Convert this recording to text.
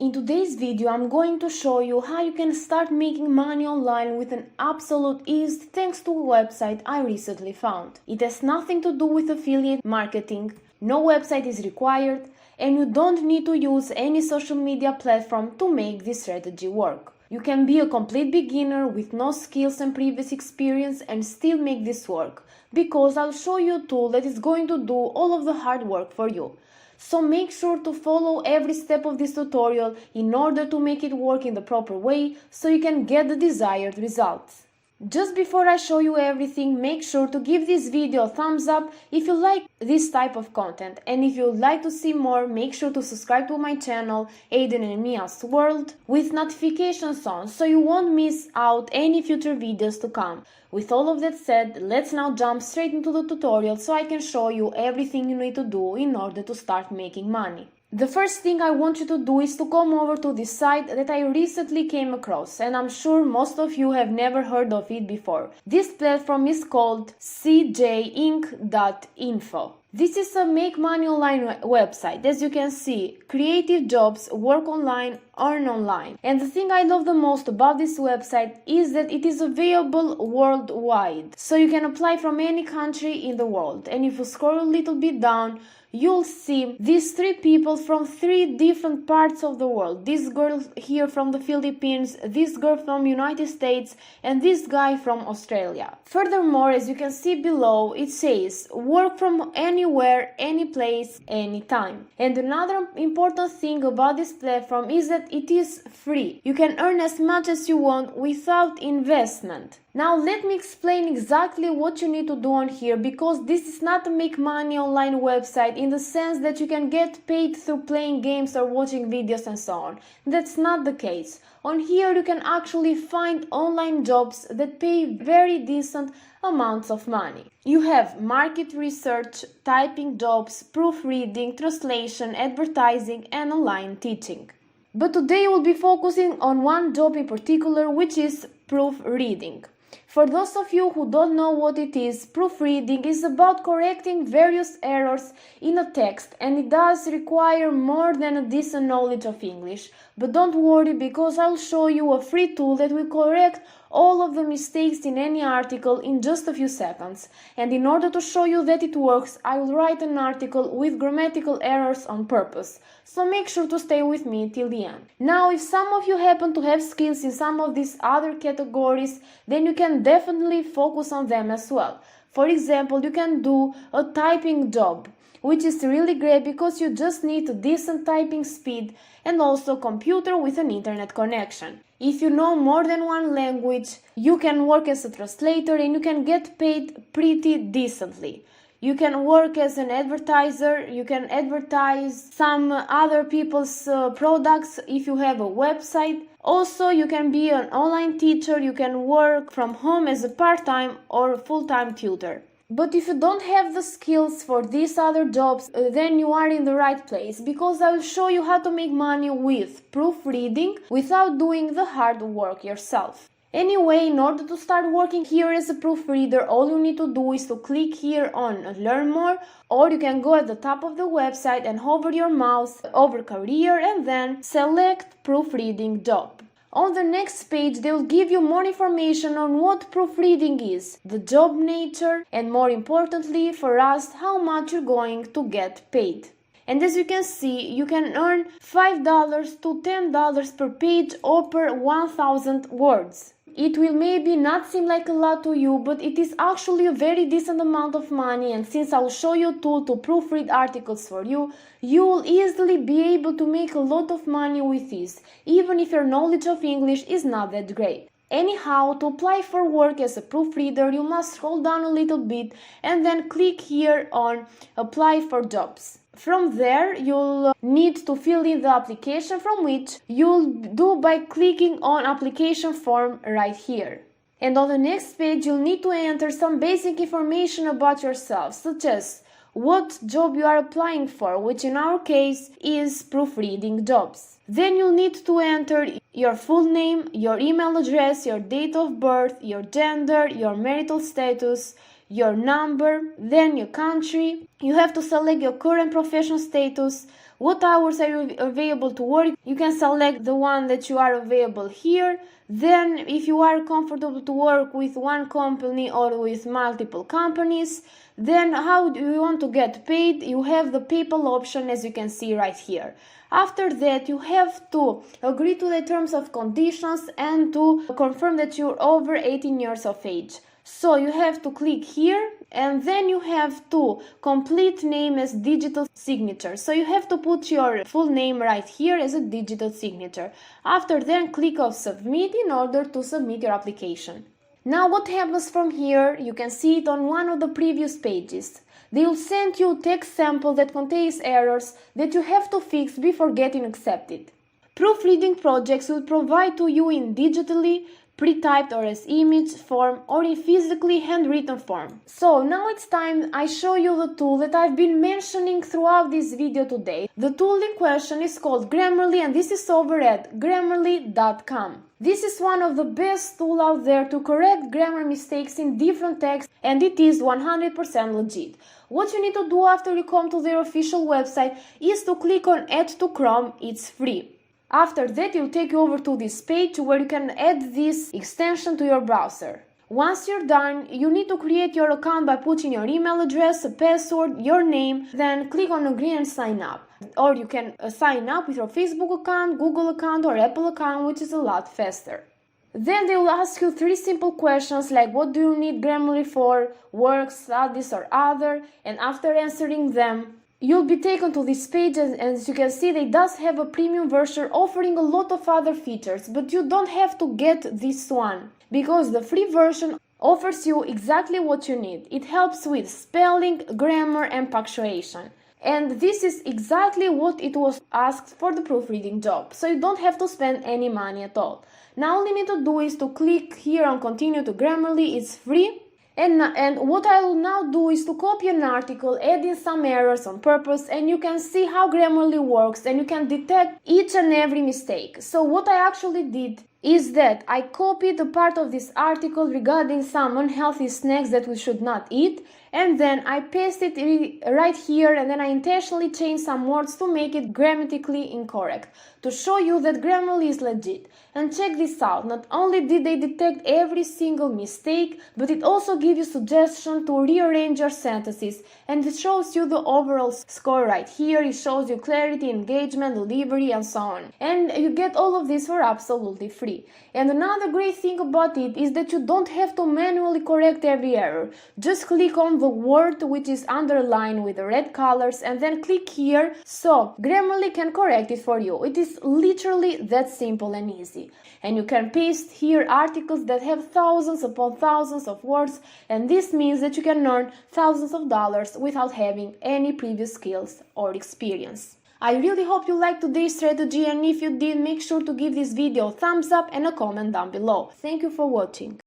In today's video, I'm going to show you how you can start making money online with an absolute ease thanks to a website I recently found. It has nothing to do with affiliate marketing, no website is required, and you don't need to use any social media platform to make this strategy work. You can be a complete beginner with no skills and previous experience and still make this work, because I'll show you a tool that is going to do all of the hard work for you. So make sure to follow every step of this tutorial in order to make it work in the proper way so you can get the desired results. Just before I show you everything, make sure to give this video a thumbs up if you like this type of content, and if you would like to see more, make sure to subscribe to my channel Aiden and Mia's World with notifications on so you won't miss out any future videos to come. With all of that said, let's now jump straight into the tutorial so I can show you everything you need to do in order to start making money. The first thing I want you to do is to come over to this site that I recently came across, and I'm sure most of you have never heard of it before. This platform is called cjinc.info. This is a make money online website. As you can see, creative jobs, work online, earn online. And the thing I love the most about this website is that it is available worldwide. So you can apply from any country in the world. And if you scroll a little bit down, you'll see these three people from three different parts of the world. This girl here from the Philippines, this girl from United States, and this guy from Australia. Furthermore, as you can see below, it says work from anywhere, any place, anytime. And another important thing about this platform is that it is free. You can earn as much as you want without investment. Now let me explain exactly what you need to do on here, because this is not a make money online website in the sense that you can get paid through playing games or watching videos and so on. That's not the case. On here you can actually find online jobs that pay very decent amounts of money. You have market research, typing jobs, proofreading, translation, advertising, and online teaching. But today we'll be focusing on one job in particular, which is proofreading. For those of you who don't know what it is, proofreading is about correcting various errors in a text, and it does require more than a decent knowledge of English. But don't worry, because I'll show you a free tool that will correct all of the mistakes in any article in just a few seconds. And in order to show you that it works, I will write an article with grammatical errors on purpose. So make sure to stay with me till the end. Now, if some of you happen to have skills in some of these other categories, then you can definitely focus on them as well. For example, you can do a typing job, which is really great because you just need a decent typing speed and also a computer with an internet connection. If you know more than one language, you can work as a translator and you can get paid pretty decently. You can work as an advertiser, you can advertise some other people's products if you have a website. Also, you can be an online teacher, you can work from home as a part-time or full-time tutor. But if you don't have the skills for these other jobs, then you are in the right place, because I will show you how to make money with proofreading without doing the hard work yourself. Anyway, in order to start working here as a proofreader, all you need to do is to click here on Learn More, or you can go at the top of the website and hover your mouse over Career and then select Proofreading Job. On the next page, they will give you more information on what proofreading is, the job nature, and more importantly for us, how much you're going to get paid. And as you can see, you can earn $5 to $10 per page or per 1,000 words. It will maybe not seem like a lot to you, but it is actually a very decent amount of money, and since I will show you a tool to proofread articles for you, you will easily be able to make a lot of money with this, even if your knowledge of English is not that great. Anyhow, to apply for work as a proofreader, you must scroll down a little bit and then click here on Apply for Jobs. From there, you'll need to fill in the application, from which you'll do by clicking on application form right here. And on the next page, you'll need to enter some basic information about yourself, such as what job you are applying for, which in our case is proofreading jobs. Then you'll need to enter your full name, your email address, your date of birth, your gender, your marital status, your number, then your country. You have to select your current professional status, What hours are you available to work? You can select the one that you are available here. Then if you are comfortable to work with one company or with multiple companies, then how do you want to get paid? You have the PayPal option, as you can see right here. After that, you have to agree to the terms of conditions and to confirm that you're over 18 years of age. So you have to click here, and then you have to complete name as digital signature. So you have to put your full name right here as a digital signature. After then, click on submit in order to submit your application. Now what happens from here, you can see it on one of the previous pages. They will send you a text sample that contains errors that you have to fix before getting accepted. Proofreading projects will provide to you in digitally, pre-typed or as image form or in physically handwritten form. So now it's time I show you the tool that I've been mentioning throughout this video today. The tool in question is called Grammarly, and this is over at Grammarly.com. This is one of the best tools out there to correct grammar mistakes in different texts, and it is 100% legit. What you need to do after you come to their official website is to click on Add to Chrome. It's free. After that, it will take you over to this page where you can add this extension to your browser. Once you're done, you need to create your account by putting your email address, a password, your name, then click on agree and sign up. Or you can sign up with your Facebook account, Google account or Apple account, which is a lot faster. Then they will ask you 3 simple questions like what do you need Grammarly for, work, studies or other, and after answering them, you'll be taken to this page, and as you can see, they does have a premium version offering a lot of other features, but you don't have to get this one because the free version offers you exactly what you need. It helps with spelling, grammar and punctuation. And this is exactly what it was asked for the proofreading job, so you don't have to spend any money at all. Now all you need to do is to click here on continue to Grammarly. It's free. And what I will now do is to copy an article, add in some errors on purpose, and you can see how Grammarly works and you can detect each and every mistake. So what I actually did is that I copied a part of this article regarding some unhealthy snacks that we should not eat, and then I pasted it right here, and then I intentionally changed some words to make it grammatically incorrect, to show you that Grammarly is legit. And check this out, not only did they detect every single mistake, but it also gives you suggestions to rearrange your sentences, and it shows you the overall score right here. It shows you clarity, engagement, delivery and so on. And you get all of this for absolutely free. And another great thing about it is that you don't have to manually correct every error. Just click on the word which is underlined with the red colors and then click here, so Grammarly can correct it for you. It is literally that simple and easy. And you can paste here articles that have thousands upon thousands of words, and this means that you can earn thousands of dollars without having any previous skills or experience. I really hope you liked today's strategy, and if you did, make sure to give this video a thumbs up and a comment down below. Thank you for watching.